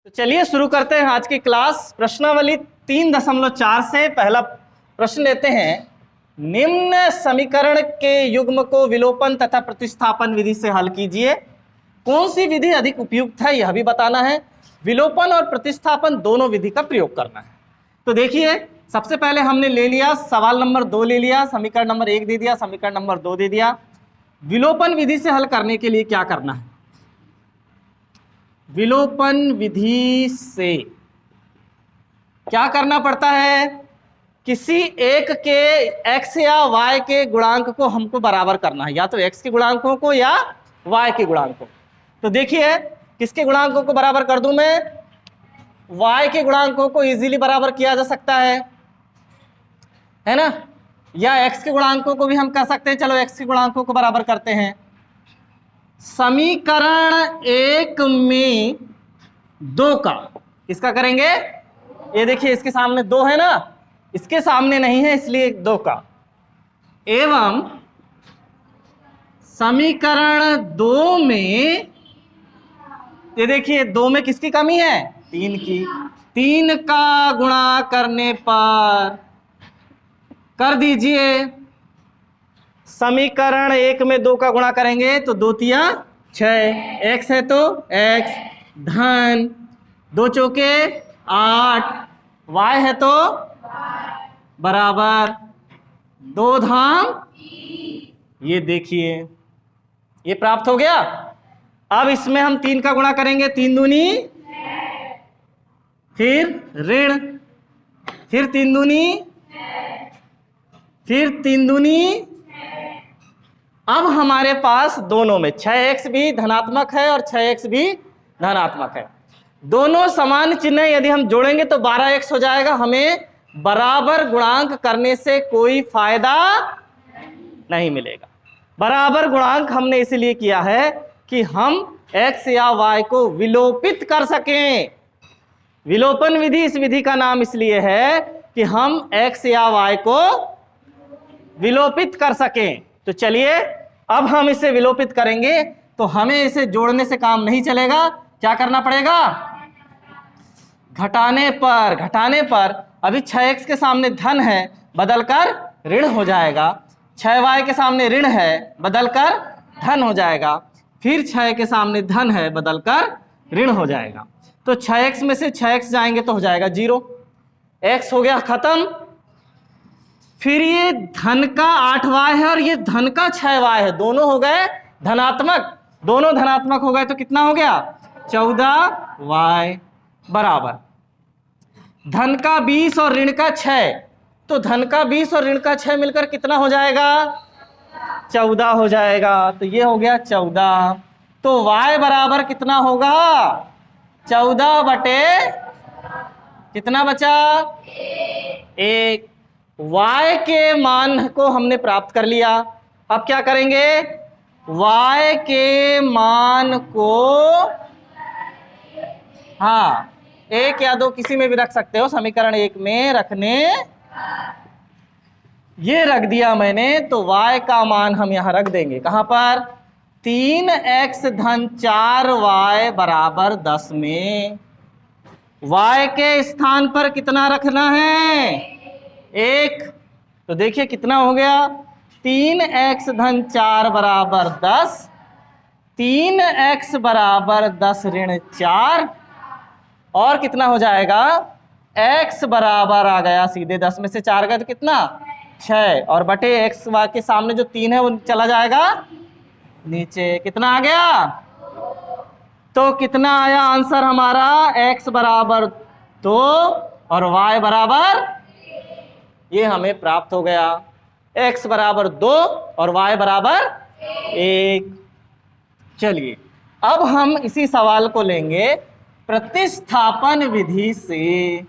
तो चलिए शुरू करते हैं आज की क्लास। प्रश्नावली 3.4 से पहला प्रश्न लेते हैं। निम्न समीकरण के युग्म को विलोपन तथा प्रतिस्थापन विधि से हल कीजिए। कौन सी विधि अधिक उपयुक्त है यह भी बताना है। विलोपन और प्रतिस्थापन दोनों विधि का प्रयोग करना है। तो देखिए, सबसे पहले हमने ले लिया सवाल नंबर 2 ले लिया, समीकरण नंबर 1 दे दिया, समीकरण नंबर 2 दे दिया। विलोपन विधि से हल करने के लिए क्या करना है? विलोपन विधि से क्या करना पड़ता है? किसी एक के x या y के गुणांक को हमको बराबर करना है, या तो x के गुणांकों को या y के गुणांक को। तो देखिए, किसके गुणांकों को बराबर कर दूं मैं? y के गुणांकों को इजीली बराबर किया जा सकता है ना, या x के गुणांकों को भी हम कर सकते हैं। चलो x के गुणांकों को बराबर करते हैं। समीकरण 1 में 2 का किसका करेंगे? ये देखिए, इसके सामने 2 है ना, इसके सामने नहीं है, इसलिए 2 का। एवं समीकरण 2 में ये देखिए, 2 में किसकी कमी है? 3 की। 3 का गुणा करने पर कर दीजिए, समीकरण 1 में 2 का गुणा करेंगे तो 2 तिया 6, x है तो x धन 2 चौके 8, y है तो बराबर 2 धाम। ये देखिए, ये प्राप्त हो गया। अब इसमें हम 3 का गुणा करेंगे, 3 दूनी, फिर ऋण, फिर 3 दूनी, फिर 3 दूनी। अब हमारे पास दोनों में 6x भी धनात्मक है और 6x भी धनात्मक है। दोनों समान चिन्ह यदि हम जोड़ेंगे तो 12x हो जाएगा। हमें बराबर गुणांक करने से कोई फायदा नहीं मिलेगा। बराबर गुणांक हमने इसलिए किया है कि हम x या y को विलोपित कर सकें। विलोपन विधि इस विधि का नाम इसलिए है कि हम x या y को विलोपित कर सकें। तो चलिए, अब हम इसे विलोपित करेंगे तो हमें इसे जोड़ने से काम नहीं चलेगा। क्या करना पड़ेगा? घटाने पर अभी 6x के सामने धन है, बदलकर ऋण हो जाएगा। 6y के सामने ऋण है, बदलकर धन हो जाएगा। फिर 6 के सामने धन है, बदलकर ऋण हो जाएगा। तो 6x में से 6x जाएंगे तो हो जाएगा 0। x हो गया खत्म। फिर ये धन का 8y है और ये धन का 6y है, दोनों हो गए धनात्मक। दोनों धनात्मक हो गए तो कितना हो गया? 14y बराबर धन का 20 और ऋण का 6। तो धन का 20 और ऋण का 6 मिलकर कितना हो जाएगा? 14 हो जाएगा। तो ये हो गया 14। तो y बराबर कितना होगा? 14 बटे कितना बचा? 1। y के मान को हमने प्राप्त कर लिया। अब क्या करेंगे? y के मान को, हाँ, 1 या 2 किसी में भी रख सकते हो, समीकरण 1 में रखने, ये रख दिया मैंने। तो y का मान हम यहां रख देंगे। कहां पर? 3x धन 4y बराबर 10 में y के स्थान पर कितना रखना है? 1। तो देखिए कितना हो गया? 3x धन 4 बराबर 10, 3x बराबर 10 ऋण 4, और कितना हो जाएगा? x बराबर आ गया सीधे 10 में से 4 गया तो कितना? 6, और बटे x के सामने जो 3 है वो चला जाएगा नीचे। कितना आ गया? तो कितना आया आंसर हमारा? x बराबर 2 और y बराबर, ये हमें प्राप्त हो गया। x बराबर 2 और y बराबर 1। चलिए, अब हम इसी सवाल को लेंगे प्रतिस्थापन विधि से।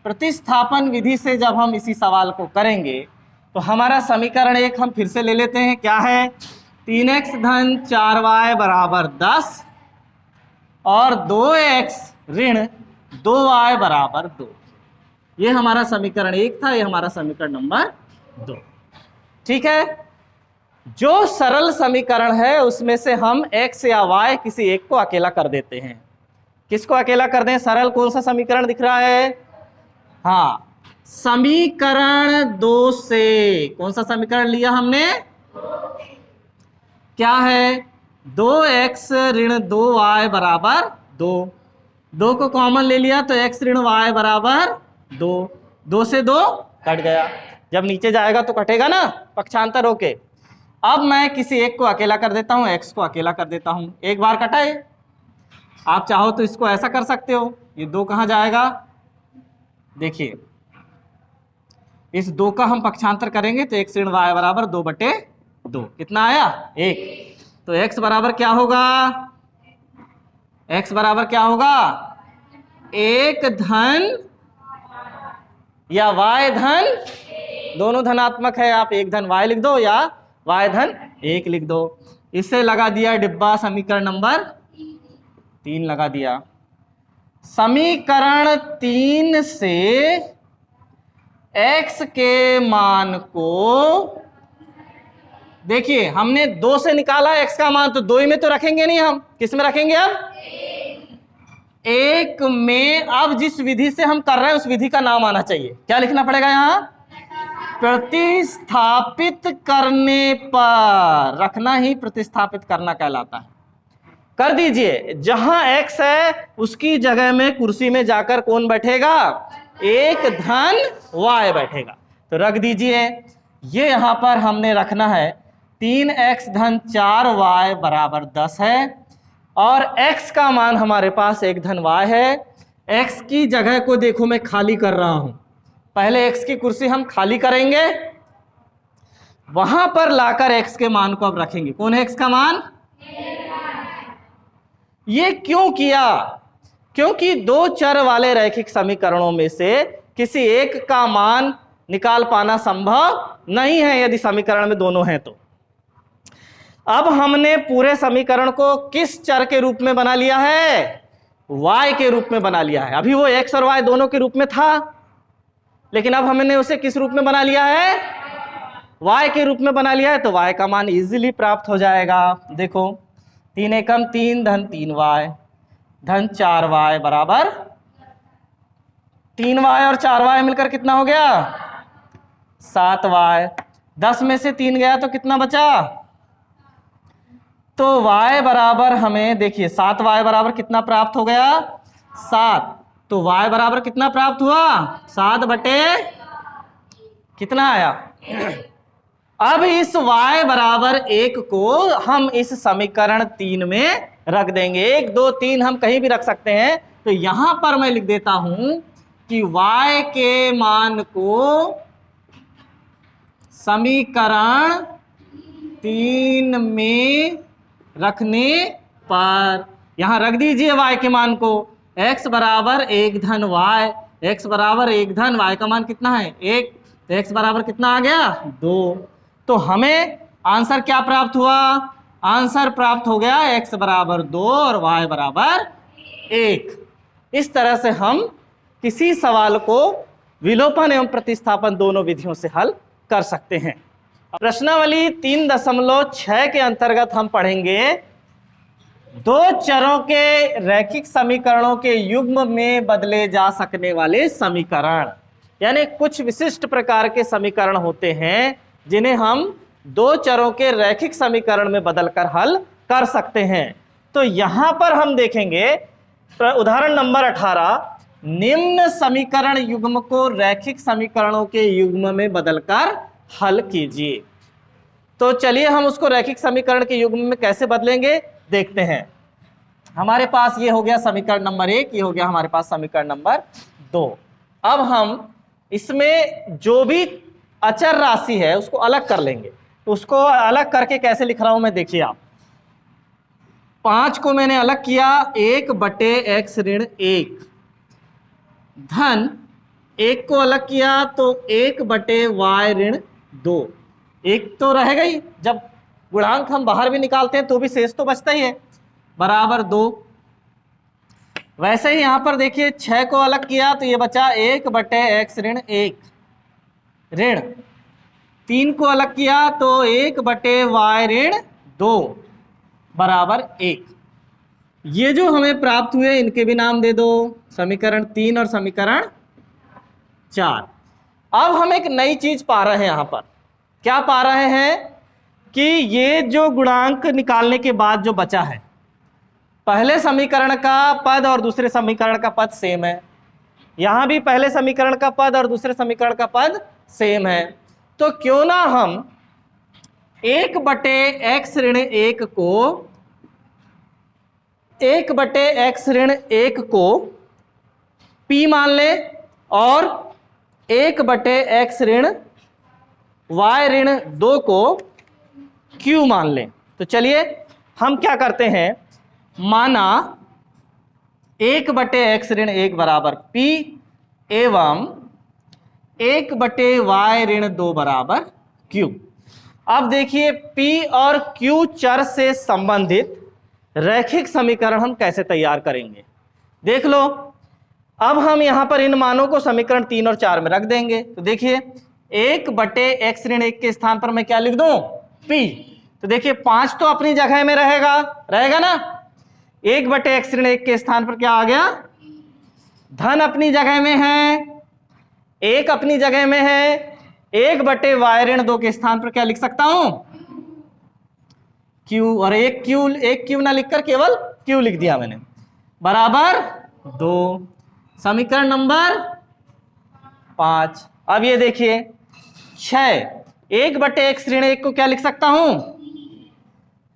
प्रतिस्थापन विधि से जब हम इसी सवाल को करेंगे तो हमारा समीकरण 1 हम फिर से ले लेते हैं। क्या है? 3x धन 4y बराबर 10 और 2x ऋण 2y बराबर 2। ये हमारा समीकरण 1 था, ये हमारा समीकरण नंबर 2। ठीक है। जो सरल समीकरण है उसमें से हम x या y किसी एक को अकेला कर देते हैं। किसको अकेला कर दें? सरल कौन सा समीकरण दिख रहा है? हाँ, समीकरण 2 से। कौन सा समीकरण लिया हमने? क्या है? 2x ऋण 2y बराबर 2। 2 को कॉमन ले लिया तो x ऋण y बराबर 2। 2 से 2 कट गया। जब नीचे जाएगा तो कटेगा ना, पक्षांतर होके। अब मैं किसी एक को अकेला कर देता हूं, x को अकेला कर देता हूं। एक बार कटा है। आप चाहो तो इसको ऐसा कर सकते हो। ये 2 कहां जाएगा? देखिए, इस 2 का हम पक्षांतर करेंगे तो x ऋण y बराबर 2/2। कितना आया? 1। तो x बराबर क्या होगा? x बराबर क्या होगा? 1 धन या y धन, दोनों धनात्मक है। आप 1 धन y लिख दो या y धन 1 लिख दो। इससे लगा दिया डिब्बा समीकरण नंबर 3 लगा दिया। समीकरण 3 से x के मान को देखिए, हमने 2 से निकाला x का मान, तो 2 ही में तो रखेंगे नहीं हम। किस में रखेंगे? अब 1 में। अब जिस विधि से हम कर रहे हैं उस विधि का नाम आना चाहिए। क्या लिखना पड़ेगा यहां? प्रतिस्थापित करने पर। रखना ही प्रतिस्थापित करना कहलाता है। कर दीजिए, जहां x है उसकी जगह में कुर्सी में जाकर कौन बैठेगा? 1 धन y बैठेगा। तो रख दीजिए। ये यहां पर हमने रखना है 3x धन 4y बराबर 10 है, और x का मान हमारे पास 1 धन y है। x की जगह को देखो मैं खाली कर रहा हूं। पहले x की कुर्सी हम खाली करेंगे, वहां पर लाकर x के मान को अब रखेंगे। कौन है x का मान? ये क्यों किया? क्योंकि 2 चर वाले रैखिक समीकरणों में से किसी एक का मान निकाल पाना संभव नहीं है यदि समीकरण में दोनों हैं तो। अब हमने पूरे समीकरण को किस चर के रूप में बना लिया है? y के रूप में बना लिया है। अभी वो x और y दोनों के रूप में था, लेकिन अब हमने उसे किस रूप में बना लिया है? y के रूप में बना लिया है। तो y का मान इजीली प्राप्त हो जाएगा। देखो, 3 एकम 3 धन 3y धन 4y बराबर 3y और 4y मिलकर कितना हो गया? 7y। 10 में से 3 गया तो कितना बचा? तो y बराबर हमें देखिए 7y बराबर कितना प्राप्त हो गया? 7। तो y बराबर कितना प्राप्त हुआ? 7 बटे कितना आया? अब इस y बराबर 1 को हम इस समीकरण 3 में रख देंगे। 1 2 3 हम कहीं भी रख सकते हैं। तो यहां पर मैं लिख देता हूं कि y के मान को समीकरण 3 में रखने पर, यहां रख दीजिए y के मान को। x बराबर 1 धन y, x बराबर 1 धन y का मान कितना है? 1। तो x बराबर कितना आ गया? 2। तो हमें आंसर क्या प्राप्त हुआ? आंसर प्राप्त हो गया x बराबर 2 और y बराबर 1। इस तरह से हम किसी सवाल को विलोपन एवं प्रतिस्थापन दोनों विधियों से हल कर सकते हैं। प्रश्नावली 3.6 के अंतर्गत हम पढ़ेंगे 2 चरों के रैखिक समीकरणों के युग्म में बदले जा सकने वाले समीकरण। यानी कुछ विशिष्ट प्रकार के समीकरण होते हैं जिन्हें हम 2 चरों के रैखिक समीकरण में बदलकर हल कर सकते हैं। तो यहां पर हम देखेंगे उदाहरण नंबर 18, निम्न समीकरण युग्म को रैखिक समीकरणों के युग्म में बदलकर हल कीजिए। तो चलिए हम उसको रैखिक समीकरण के युग्म में कैसे बदलेंगे देखते हैं। हमारे पास ये हो गया समीकरण नंबर 1, ये हो गया हमारे पास समीकरण नंबर 2। अब हम इसमें जो भी अचर राशि है उसको अलग कर लेंगे। तो उसको अलग करके कैसे लिख रहा हूं मैं, देखिए आप। 5 को मैंने अलग किया 1 बटे x ऋण 1 धन 1 को अलग किया तो 1 बटे y ऋण 2। 1 तो रहेगा ही, जब गुणांक हम बाहर भी निकालते हैं तो भी शेष तो बचता ही है, बराबर 2। वैसे ही यहां पर देखिए 6 को अलग किया तो ये बचा 1 बटे x ऋण 1 ऋण 3 को अलग किया तो 1 बटे y ऋण 2 बराबर 1। ये जो हमें प्राप्त हुए इनके भी नाम दे दो, समीकरण 3 और समीकरण 4। अब हम एक नई चीज पा रहे हैं यहां पर। क्या पा रहे हैं कि ये जो गुणांक निकालने के बाद जो बचा है, पहले समीकरण का पद और दूसरे समीकरण का पद सेम है, यहां भी पहले समीकरण का पद और दूसरे समीकरण का पद सेम है, तो क्यों ना हम 1/x ऋण 1 को 1/x ऋण 1 को p मान ले और 1/x ऋण y ऋण 2 को q मान लें। तो चलिए हम क्या करते हैं, माना 1/x ऋण 1 बराबर p एवं 1/y ऋण 2 बराबर q। अब देखिए p और q चर से संबंधित रैखिक समीकरण हम कैसे तैयार करेंगे, देख लो। अब हम यहां पर इन मानों को समीकरण 3 और 4 में रख देंगे। तो देखिए 1/x ऋण 1 के स्थान पर मैं क्या लिख दूं, p। तो देखिए 5 तो अपनी जगह में रहेगा ना। 1/x ऋण 1 के स्थान पर क्या आ गया, धन अपनी जगह में है, 1 अपनी जगह में है। 1/y ऋण 2 के स्थान पर क्या लिख सकता हूं, q, और एक q ना लिखकर केवल q लिख दिया मैंने, बराबर 2। समीकरण नंबर 5। अब ये देखिए 6, 1/x ऋण 1 को क्या लिख सकता हूं,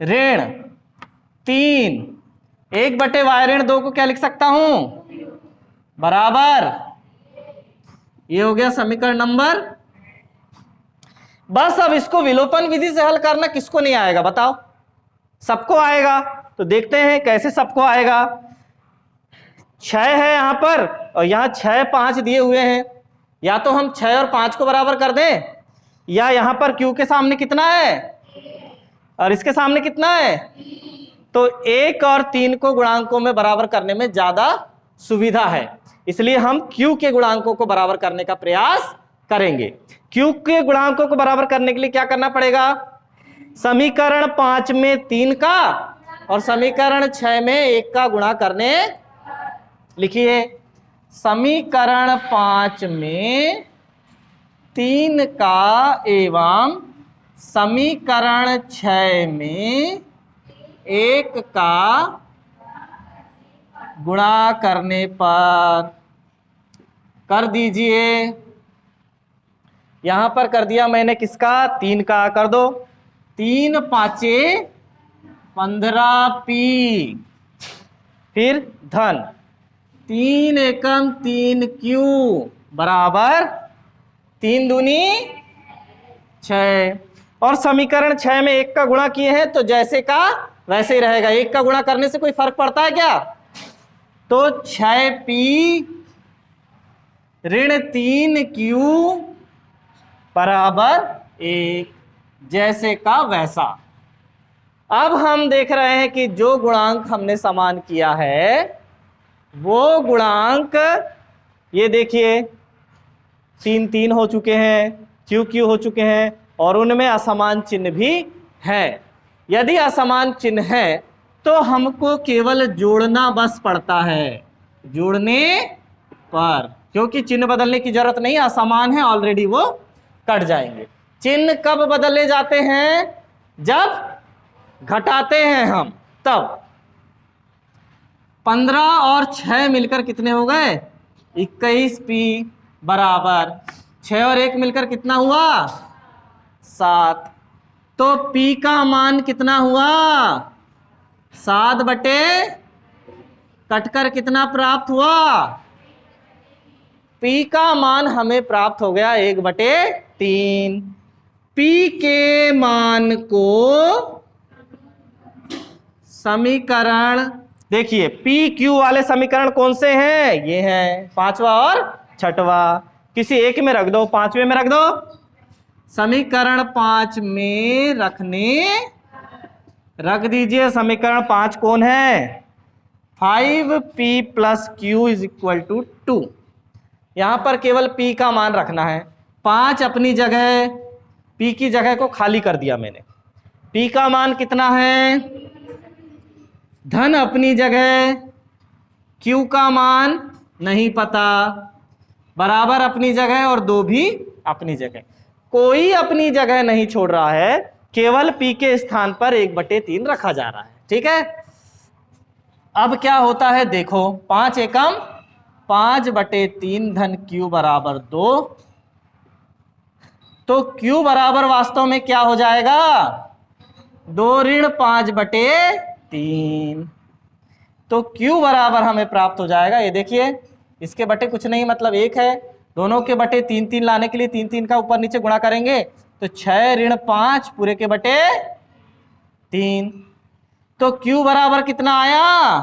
ऋण 3, 1/y ऋण 2 को क्या लिख सकता हूं, बराबर, ये हो गया समीकरण नंबर। बस अब इसको विलोपन विधि से हल करना किसको नहीं आएगा बताओ, सबको आएगा। तो देखते हैं कैसे सबको आएगा। 6 है यहां पर और यहां 6 5 दिए हुए हैं, या तो हम 6 और 5 को बराबर कर दें, या यहां पर q के सामने कितना है और इसके सामने कितना है, तो 1 और 3 को गुणांकों में बराबर करने में ज्यादा सुविधा है, इसलिए हम q के गुणांकों को बराबर करने का प्रयास करेंगे। q के गुणांकों को बराबर करने के लिए क्या करना पड़ेगा, समीकरण 5 में 3 का और समीकरण 6 में 1 का गुणा करने, लिखिए समीकरण 5 में 3 का एवं समीकरण 6 में 1 का गुणा करने पर कर दीजिए। यहां पर कर दिया मैंने किसका, 3 का, कर दो। 3 5 15p, फिर धन 3 एकम 3q बराबर 3 दूनी 6। और समीकरण 6 में 1 का गुणा किए हैं तो जैसे का वैसे ही रहेगा, 1 का गुणा करने से कोई फर्क पड़ता है क्या, तो 6p ऋण 3q बराबर 1, जैसे का वैसा। अब हम देख रहे हैं कि जो गुणांक हमने समान किया है वो गुणांक, ये देखिए 3 3 हो चुके हैं, q q हो चुके हैं और उनमें असमान चिन्ह भी है। यदि असमान चिन्ह है तो हमको केवल जोड़ना बस पड़ता है, जोड़ने पर, क्योंकि चिन्ह बदलने की जरूरत नहीं, असमान है ऑलरेडी, वो कट जाएंगे। चिन्ह कब बदले जाते हैं, जब घटाते हैं हम, तब। 15 और 6 मिलकर कितने हो गए, 21p बराबर 6 और 1 मिलकर कितना हुआ, 7। तो p का मान कितना हुआ, 7 बटे कटकर कितना प्राप्त हुआ, p का मान हमें प्राप्त हो गया 1/3। p के मान को समीकरण, देखिए p q वाले समीकरण कौन से हैं, ये हैं 5वां और 6वां, किसी एक में रख दो, 5वें में रख दो। समीकरण 5 में रख दीजिए। समीकरण 5 कौन है, 5p + q = 2। यहां पर केवल p का मान रखना है, 5 अपनी जगह, p की जगह को खाली कर दिया मैंने। p का मान कितना है, धन अपनी जगह, q का मान नहीं पता, बराबर अपनी जगह और 2 भी अपनी जगह। कोई अपनी जगह नहीं छोड़ रहा है, केवल p के स्थान पर 1/3 रखा जा रहा है। ठीक है, अब क्या होता है देखो, 5 एकम 5/3 धन q बराबर 2। तो q बराबर वास्तव में क्या हो जाएगा, 2 ऋण 5/3। तो q बराबर हमें प्राप्त हो जाएगा, ये देखिए, इसके बटे कुछ नहीं मतलब 1 है, दोनों के बटे 3 लाने के लिए 3 का ऊपर नीचे गुणा करेंगे तो 6 ऋण 5 पूरे के बटे 3। तो q बराबर कितना आया,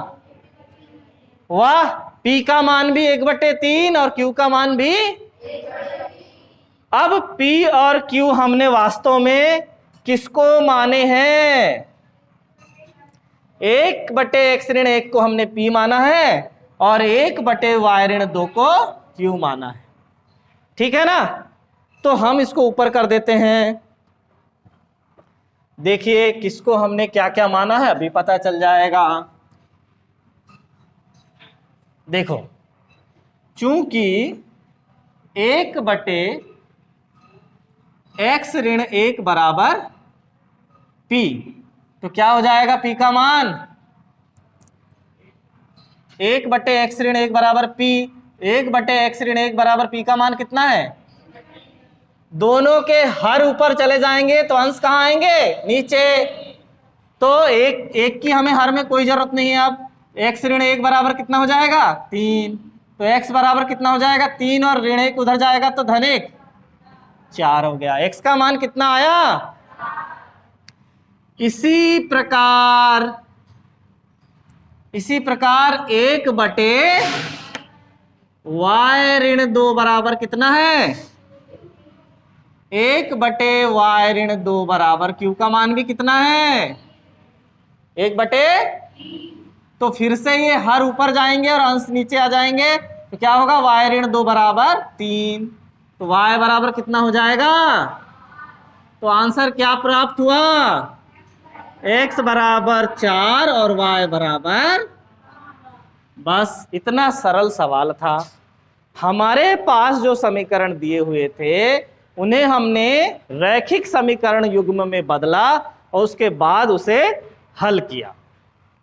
वाह, p का मान भी 1/3 और q का मान भी। अब p और q हमने वास्तव में किसको माने हैं, 1/x-1 को हमने p माना है और 1/y-2 को q माना है। ठीक है ना, तो हम इसको ऊपर कर देते हैं। देखिए किसको हमने क्या क्या माना है अभी पता चल जाएगा। देखो, चूंकि 1/x-1 बराबर p, तो क्या हो जाएगा p का मान, 1/x-1 बराबर p, 1/x-1 बराबर p का मान कितना है, दोनों के हर ऊपर चले जाएंगे तो अंश कहाँ आएंगे, नीचे। तो एक की हमें हर में कोई जरूरत नहीं है। अब x-1 बराबर कितना हो जाएगा, 3। तो x बराबर कितना हो जाएगा, 3 और ऋण 1 उधर जाएगा तो धन 1, 4 हो गया। x का मान कितना आया। इसी प्रकार 1/y-2 बराबर कितना है, 1/y-2 बराबर q का मान भी कितना है, 1/। तो फिर से ये हर ऊपर जाएंगे और अंश नीचे आ जाएंगे तो क्या होगा, y-2 बराबर 3। तो y बराबर कितना हो जाएगा, तो आंसर क्या प्राप्त हुआ, x बराबर 4 और y बराबर। बस इतना सरल सवाल था। हमारे पास जो समीकरण दिए हुए थे उन्हें हमने रैखिक समीकरण युग्म में बदला और उसके बाद उसे हल किया।